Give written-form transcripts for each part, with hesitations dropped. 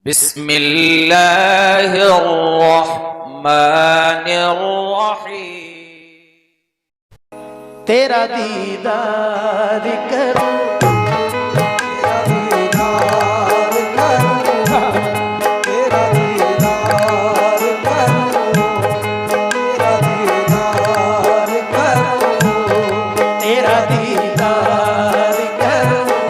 बिस्मिल्लाहिर्रहमानिर्रहीम। तेरा दीदार करूं, तेरा दीदार करूं, तेरा दीदार करूं, तेरा दीदार करूं, तेरा दीदार करूं,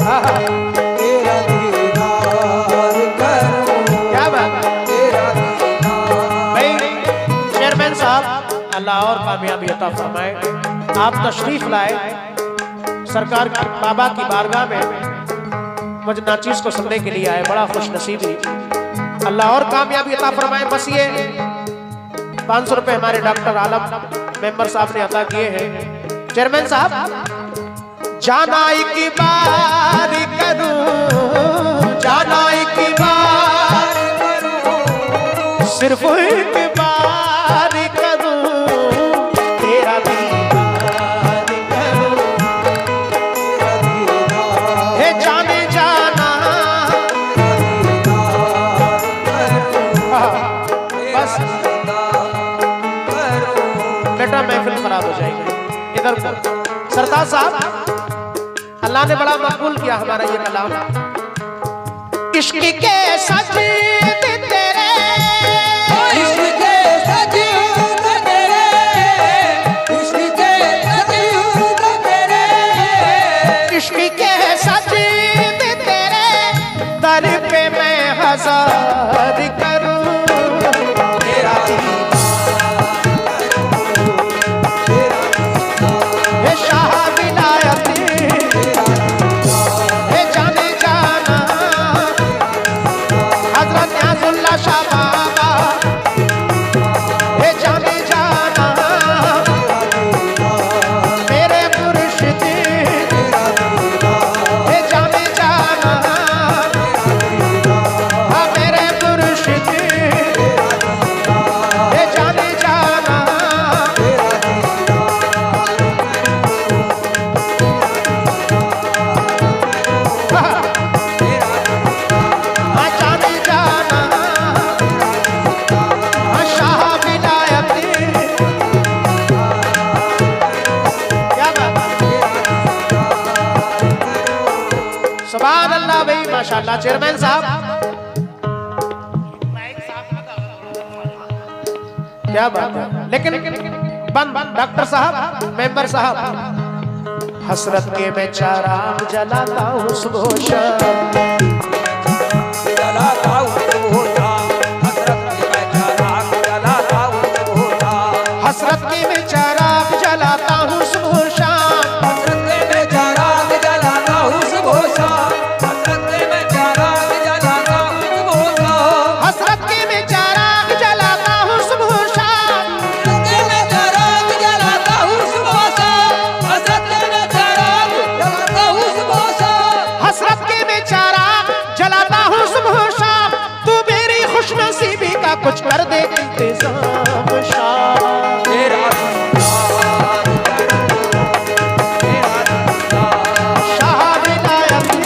तेरा दीदार करूं। क्या बात है? तेरा दीदार। भाई चेयरमैन साहब, अल्लाह और कामयाबी अता फरमाए। आप तशरीफ लाए सरकार बाबा की बारगाह में, मुझे नाचीज को सुनने के लिए आए, बड़ा खुश नसीबी। अल्लाह और कामयाबी अता फरमाए। बस ये 500 रुपए हमारे डॉक्टर आलम मेंबर साहब ने अता किए हैं। चेयरमैन साहब, जाना एक बार करूं, जाना एक बार करूं, सिर्फ एक बार करूं, तेरा दीदार करूं, तेरा दीदार। हे जाने जाना, बस बेटा महफिल खराब हो जाएगी। इधर को सरताज साहब, अल्लाह ने बड़ा मकबूल किया हमारा ये कलाम। इश्क के सजदे तेरे, इश्क के सजदे तेरे, इश्क के सजदे तेरे, इश्क के सजदे तेरे, दर पे मैं हजार करूं, तेरा दीदार करूं, तेरा दीदार। हे शाह विलायती, हे जाने जाना हजरत न्याजुल्लाह शाह बाबा, हे जाने जाना मेरे मुर्शिद, हे जाने जाना हाँ मेरे मुर्शिद, हे जाने जाना हाँ जाने जाना हाँ शाह विलायती। क्या बात है? सुभान अल्लाह भाई, माशाअल्लाह। चेयरमैन साहब, क्या बात है? लेकिन बंद डॉक्टर साहब, मेंबर साहब, हसरत के मैं चाराग जलाता हूँ सुबह शाम, जलाता हूँ सुबह शाम, हसरत के मैं चाराग जलाता हूँ सुबह शाम, हसरत के मैं चाराग जलाता हूँ सुबह शाम, हसरत के मैं चाराग जलाता हूँ सुबह शाम, हसरत के मैं चाराग जलाता हूँ सुबह शाम, हसरत के मैं चाराग जलाता हूँ सुबह शाम, हसरत के मैं चाराग जलाता हूँ सुबह शाम, हसरत के मैं चाराग जलाता हूँ सुबह शाम, हसरत के मैं चाराग जलाता हूँ सुबह शाम। तू मेरी खुशनसीबी का कुछ कर दे इंतजाम शाम, तेरा दीदार तेरा दीदार शाह विलायती।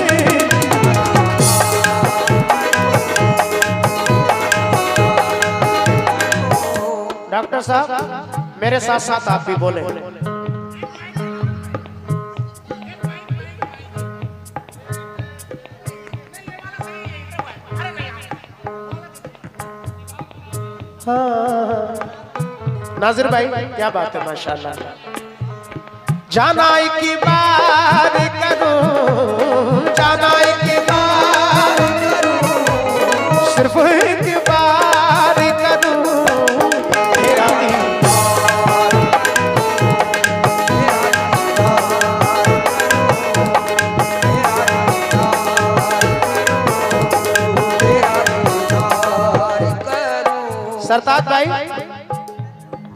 डॉक्टर साहब, मेरे साथ साथ आप भी बोले। हाँ नाजिर भाई, क्या बात है माशाल्लाह। जाना एक बार करूं, जाना एक बार करूं, सिर्फ एक बार करूं, तेरा दीदार, तेरा दीदार करूं। सरताज भाई,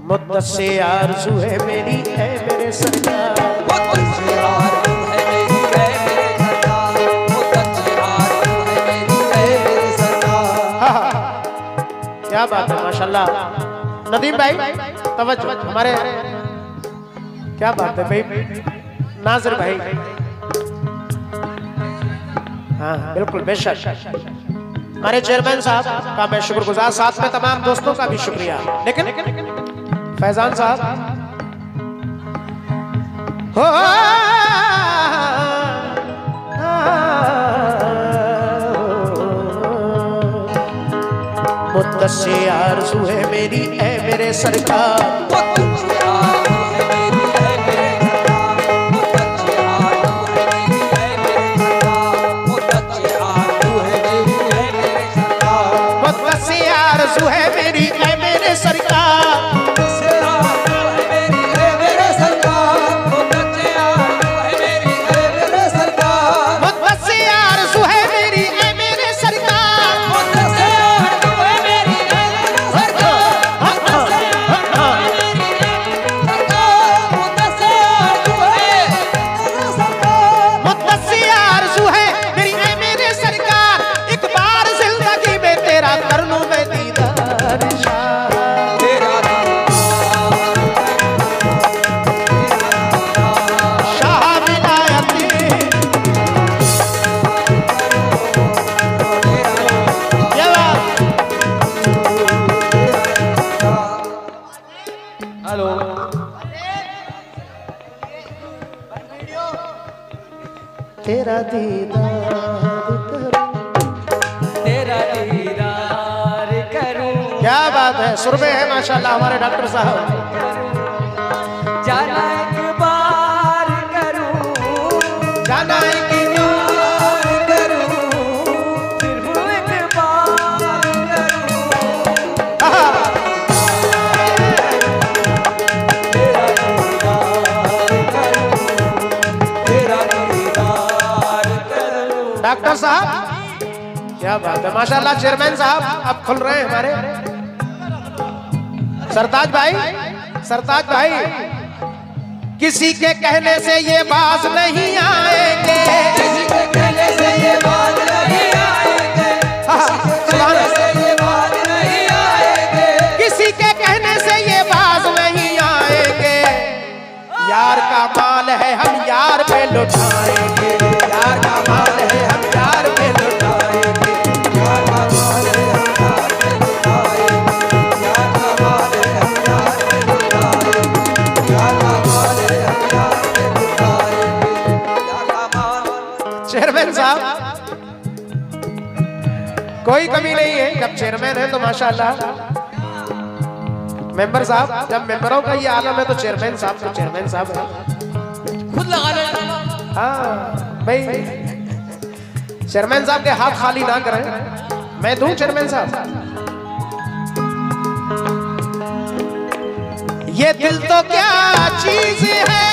मुद्दत से आरज़ू है मेरी है मेरे सरकार, मुद्दत से आरज़ू है मेरी है मेरे सरकार, मुद्दत से आरज़ू है मेरी है मेरे सरकार। क्या बात है माशाल्लाह। नदीम भाई तवज्जो, हमारे क्या बात है भाई। नाजिर भाई, हाँ बिल्कुल बेशक। हमारे चेयरमैन साहब का मैं शुक्रगुजार, साथ में तमाम दोस्तों का भी शुक्रिया। लेकिन फैजान साहब हो मुद्दसे आरज़ू है मेरी ऐ मेरे सरकार, मुद्दसे आरज़ू है मेरी ऐ मेरे सरकार, तेरा दीदार करूं। क्या बात है, सुर में है माशाल्लाह हमारे डॉक्टर साहब। जाना एक बार करूं, जाना एक बार करूं, सिर्फ एक बार करूं। डॉक्टर साहब क्या बात है माशाल्लाह। चेयरमैन साहब अब खुल रहे हैं हमारे सरताज भाई। सरताज भाई किसी के कहने से ये बाज नहीं आएंगे, किसी के कहने से ये बात नहीं आएंगे, किसी के कहने से ये बाज नहीं आएंगे। यार का माल है हम यार पे लुटाएंगे, यार का माल है हम यार पे लुटाएंगे, यार का माल है हम यार पे लुटाएंगे, यार का माल है हम यार पे लुटाएंगे, यार का माल है हम यार पे लुटाएंगे, यार का माल। चेयरमैन साहब कोई कमी नहीं है, जब चेयरमैन है तो माशाल्लाह। मेंबर साहब जब मेंबरों का ये आलम है तो चेयरमैन साहब तो चेयरमैन साहब है, खुद लगा ले। हाँ भाई चेयरमैन साहब के हाथ खाली ना करें, मैं दूं चेयरमैन साहब। ये दिल तो क्या चीज है,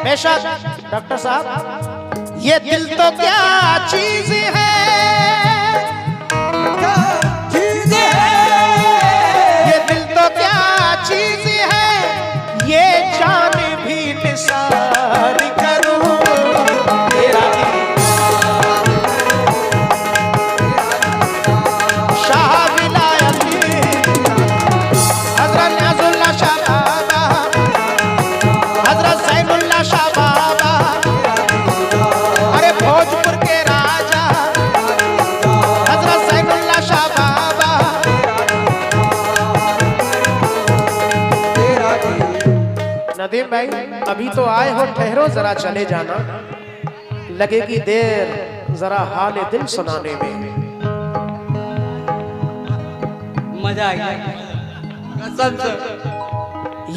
बेशक डॉक्टर साहब ये दिल तो क्या चीज है, ये दिल तो क्या चीज है, ये जान भी निसार करूं। तेरा शाह विलायती हजरत न्याजुल्लाह शाह बाबा, हजरत सैनुल्लाह शाह बाबा, अरे भोजपुर के राजा हजरत सैनुल्लाह शाह बाबा। नदीम भाई अभी तो आए हो, ठहरो जरा चले जाना, लगेगी देर जरा हाल दिल सुनाने में। मजा आ गया कसम से।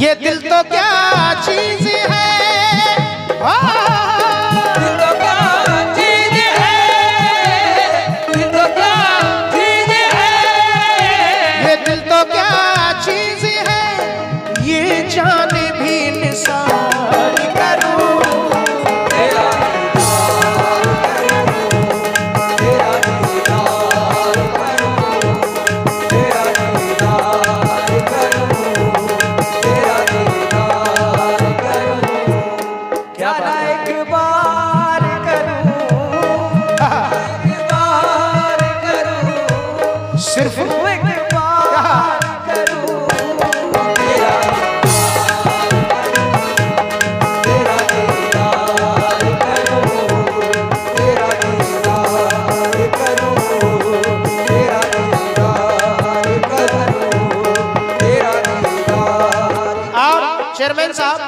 ये दिल तो क्या चीज है, दिल तो क्या चीज है, दिल तो क्या चीज है, ये दिल तो क्या चीज है, ये जान भी निसार करूं। तेरा दीदार करूं, तेरा दीदार करूं, तेरा दीदार करूं, क्या एक बार करूं, एक बार करूं, सिर्फ एक बार करूं, तेरा चेयरमैन साहब,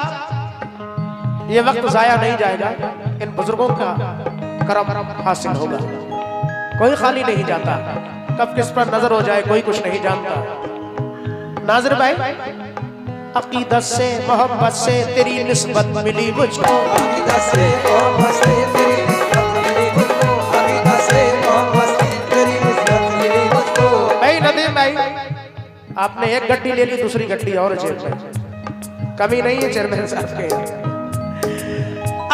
ये वक्त जाया नहीं जाएगा, इन बुजुर्गों का करम हासिल होगा। कोई खाली नहीं जाता, कब किस पर नजर हो जाए कोई कुछ नहीं जानता। नाज़िर भाई, अकीदत से मोहब्बत से तेरी निस्बत मिली मुझको, अकीदत से मोहब्बत से तेरी निस्बत मिली मुझको, अकीदत से मोहब्बत से तेरी निस्बत मिली मुझको। भाई नदीम भाई, आपने एक गड्डी ले ली, दूसरी गड्डी और जेब में, कमी नहीं है चेयरमैन साहब के।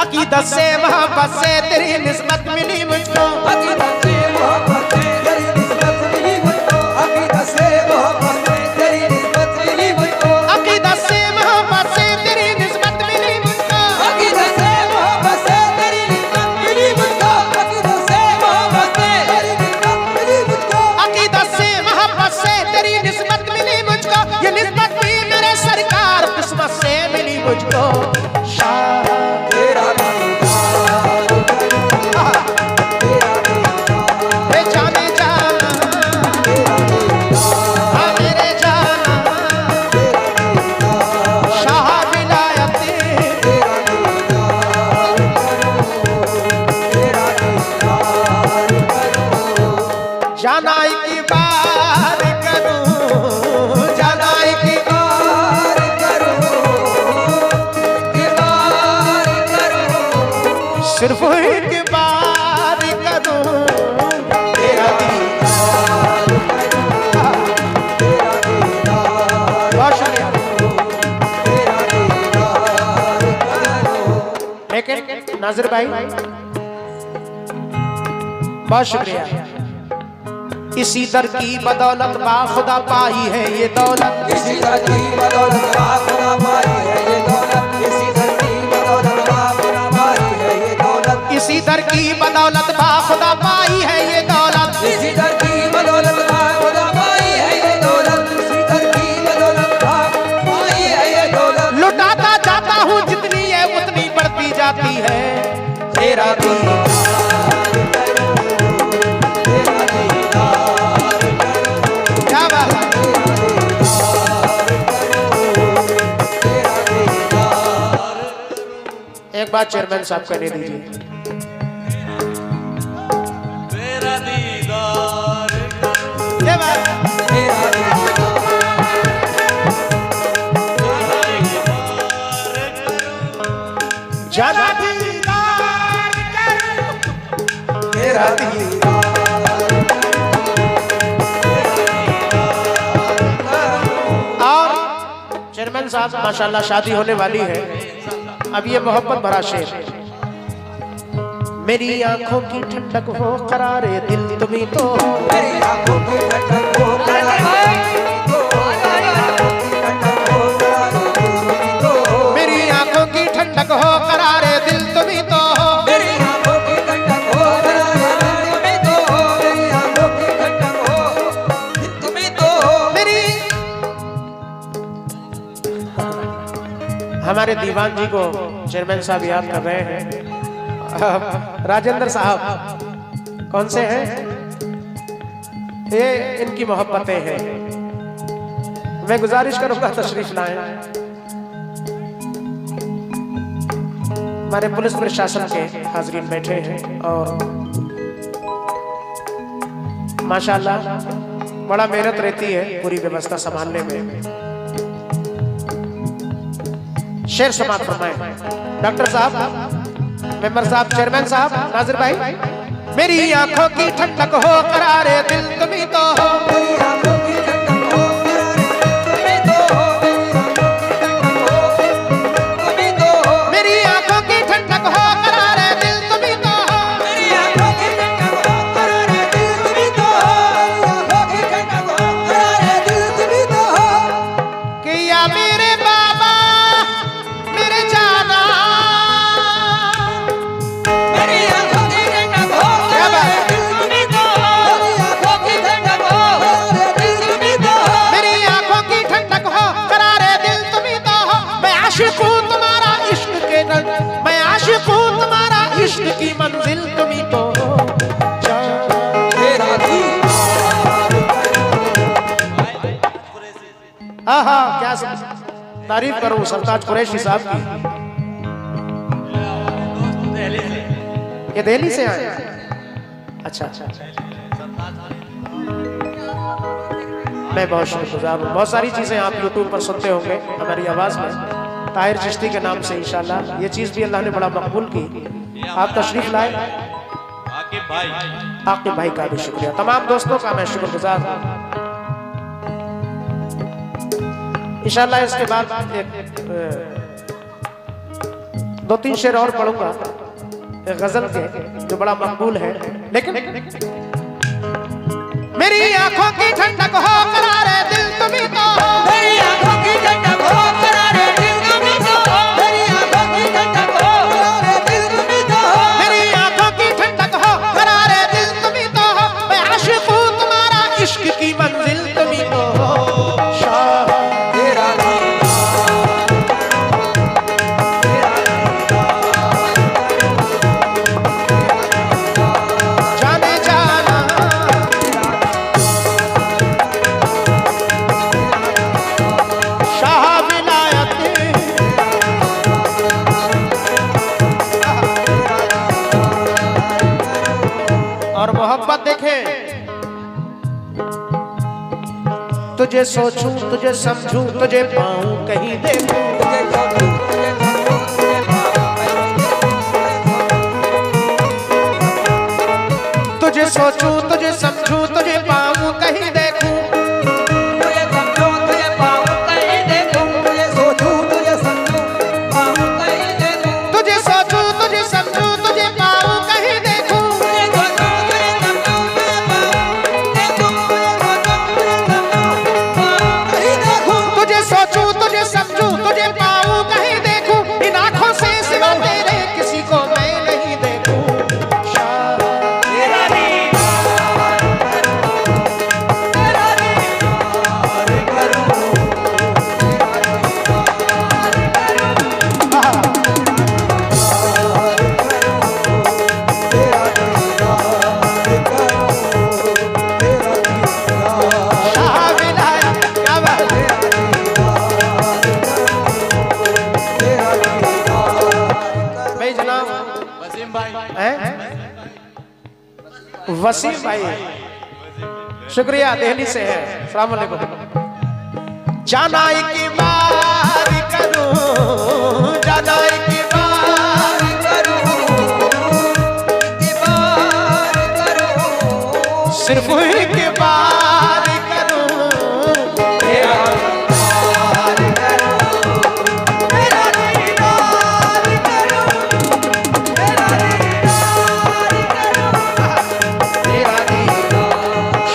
अकीदत से मोहब्बत से तेरी निस्बत मिली मुझको, अकीदत से मोहब्बत से तेरी निस्बत मिली मुझको, अकीदत से मोहब्बत से तेरी निस्बत मिली मुझको, अकीदत से मोहब्बत से तेरी निस्बत मिली मुझको, अकीदत से मोहब्बत से तेरी निस्बत मिली मुझको, अकीदत से मोहब्बत से तेरी निस्बत मिली मुझको, अकीदत से मोहब्बत से तेरी निस्बत मिली मुझको। ये निस्बत भी मेरे सरकार किस्मत से मिली मुझको। शाह तेरा दीदार करूं, तेरा दीदार, रे जाने जाना, तेरा दीदार, हाँ मेरे जाना, तेरा दीदार, शाह विलायती, तेरा दीदार करूं, तेरा दीदार करूं। जाना की बार करूं, जाना की बार करूं, बार करूं, सिर्फ एक बार करूं, तेरा दीदार करूं, तेरा दीदार, बहुत शुक्रिया। तेरा दीदार करूं। लेकिन नाज़िर भाई, बहुत शुक्रिया। इसी दर की बदौलत बाखुदा पाई है ये दौलत, इसी धरती बदौलत बाखुदा पाई है ये दौलत, इसी धरती बदौलत बाखुदा पाई है ये दौलत, इसी दर की बदौलत बाखुदा पाई है ये दौलत। इसी धरती बदौलत बाखुदा पाई है ये दौलत, इसी धरती बदौलत बाखुदा पाई है ये दौलत। लुटाता जाता हूँ जितनी है उतनी बढ़ती जाती है। तेरा दीदार करूं, तेरा दीदार करूं, क्या बात है? तेरा दीदार। एक बात चेयरमैन साहब कहने दीजिए। तेरा दीदार क्या बात है? तेरा दीदार जाना दीदार करूं, तेरा दीदार और चेयरमैन साहब माशाल्लाह शादी होने वाली है। अब ये मोहब्बत भरा शेर। मेरी आंखों की ठंडक हो करारे दिल तुम्ही तो हो, मेरी आंखों की ठंडक हो करारे तो, मेरी आंखों की ठंडक हो करारे दिल तुम्ही तो, मेरी आंखों की ठंडक हो करारे दिल तुम्ही तो हो, मेरी आंखों की ठंडक हो करारे दिल तुम्ही तो, मेरी आंखों की ठंडक हो मेरी हमारे दीवान जी को चेयरमैन साहब याद कर रहे हैं। राजेंद्र साहब कौन से हैं? ये इनकी मोहब्बतें हैं। मैं गुजारिश करूंगा तशरीफ लाएं। हमारे पुलिस प्रशासन के हाजरीन बैठे हैं और माशाल्लाह बड़ा मेहनत रहती है पूरी व्यवस्था संभालने में। शेर समाप्त फरमाएं डॉक्टर साहब, मेंबर साहब, चेयरमैन साहब, नाज़िर भाई। मेरी आंखों की ठंडक हो करारे दिल तुम्ही तो हो, मेरी आंखों की ठंडक हो मेरी आंखों की ठंडक हो करारे दिल तुम्ही तो हो, मेरी आंखों की ठंडक हो करारे दिल तुम्ही तो, मेरी आंखों की ठंडक हो करारे दिल तुम्ही तो, कि या मेरे बाबा मेरे जाना, मेरी आंखों की ठंडक हो करारे दिल तुम्ही तो, मेरी आंखों की ठंडक हो करारे दिल तुम्ही तो, मेरी आंखों की ठंडक हो करारे दिल तुम्ही तो हो। मैं आशिक हूँ तुम्हारा इश्क के रंग, मैं आशिक हूँ तुम्हारा इश्क की मंजिल तुम्ही तो हो। तेरा दीदार आहा क्या समझ तारीफ करूं सरताज कुरैशी साहब की। ये दिल्ली से आए? अच्छा अच्छा। मैं बहुत शुक्रगुजार हूँ। बहुत सारी चीजें आप YouTube पर सुनते होंगे हमारी आवाज में, ताहिर चिश्ती के नाम से इंशाल्लाह ये चीज भी अल्लाह ने बड़ा मकबूल की। आप तशरीफ लाए, आकिब भाई का भी शुक्रिया, तमाम दोस्तों का मैं शुक्रगुजार हूँ। इंशाल्लाह इसके बाद एक 2-3 शेर और पढ़ूंगा गजल के जो बड़ा मकबूल है। लेकिन मेरी आंखों की ठंडक हो करारे दिल तुम्ही तो, मेरी आंखों की ठंडक हो करारे दिल तुम्ही तो, मेरी आंखों की ठंडक हो करारे दिल तुम्ही तो, मेरी आंखों की ठंडक हो करारे दिल तुम्ही तो, मैं आशिक हूँ तुम्हारा इश्क की मंजिल तुम्ही तो हो। शाह तेरा जाने जाना शाह विलायत और मोहब्बत देखें। तुझे सोचूं तुझे समझूं तुझे पाऊं कहीं देखूं, तुझे सोचूं तुझे समझूं तुझे पाऊं कहीं देखूं, तुझे समझो तुझे पाऊं कहीं देखूं, तुझे सोचूं तुझे समझूं पाऊं कहीं देखूं, तुझे सोचूं तुझे समझूं तुझे पाऊं कहीं देखूं, तुझे सोचूं तुझे समझूं तुझे पाऊं कहीं देखूं, तुझे सोचूं तुझे समझूं तुझे पाऊं कहीं देखूं, इन आंखों से सिवा तेरे किसी को मैं नहीं देखूं। शाह तेरा दीदार करूं, शाह विलायत क्या बात है। भाई जनाब हैं? वसीम भाई शुक्रिया, दिल्ली से है। अस्सलाम वालेकुम। जाना की बार करूं, जाना की बार सिर्फ एक बार करूं,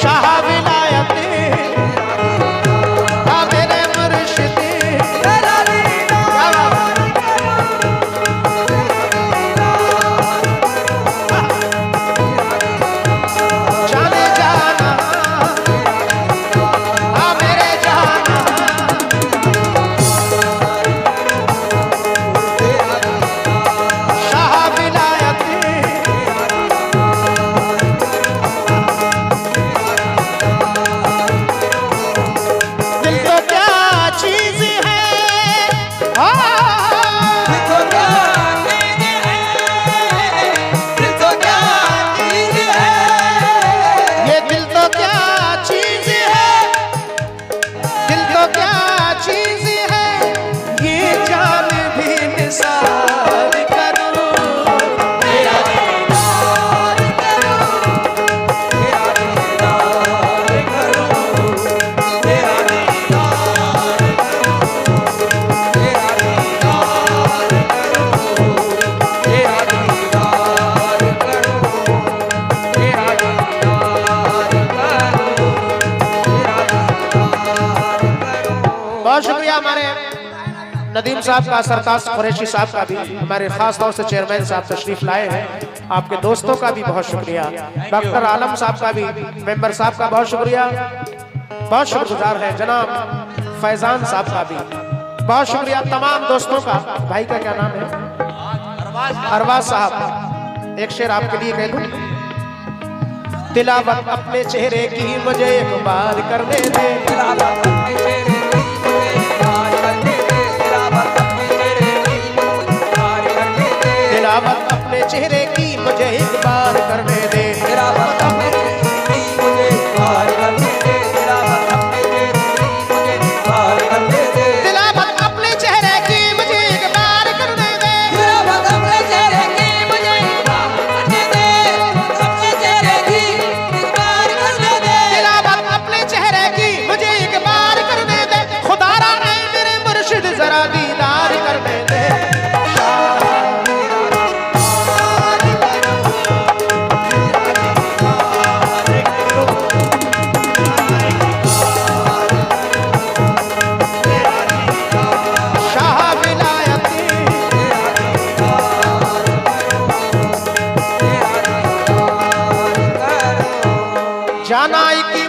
शाह विलायत आ मेरे मुर्शिद क्या बात है। जाने जाना आ मेरे जाना, शाह विलायत दिल तो क्या चीज है, तो क्या चीज़ है, दिल तो क्या चीज़ है, ये दिल तो क्या चीज है, दिल तो क्या चीज है, ये जान भी निसार करूं, तेरा दीदार करूं, तेरा दीदार करूं, तेरा दीदार करूं, तेरा दीदार करूं, तेरा दीदार करूं, तेरा दीदार करूं, तेरा दीदार करूं। बहुत शुक्रिया हमारे नदीम साहब का, सरताज कुरैशी साहब का भी, हमारे खास तौर से चेयरमैन साहब तशरीफ लाए हैं, आपके दोस्तों का भी बहुत शुक्रिया, डॉक्टर आलम साहब का भी, मेंबर साहब का बहुत शुक्रिया, बहुत शुक्रगुजार है, जनाब फैजान साहब का भी बहुत शुक्रिया, तमाम दोस्तों का। भाई का क्या नाम है? अरबाज साहब। एक शेर आपके लिए कह दूं, तिलावत अपने चेहरे की मुझे एक बार करने दे, तिलावत अपने चेहरे की मुझे एक बार करने दे, जाना की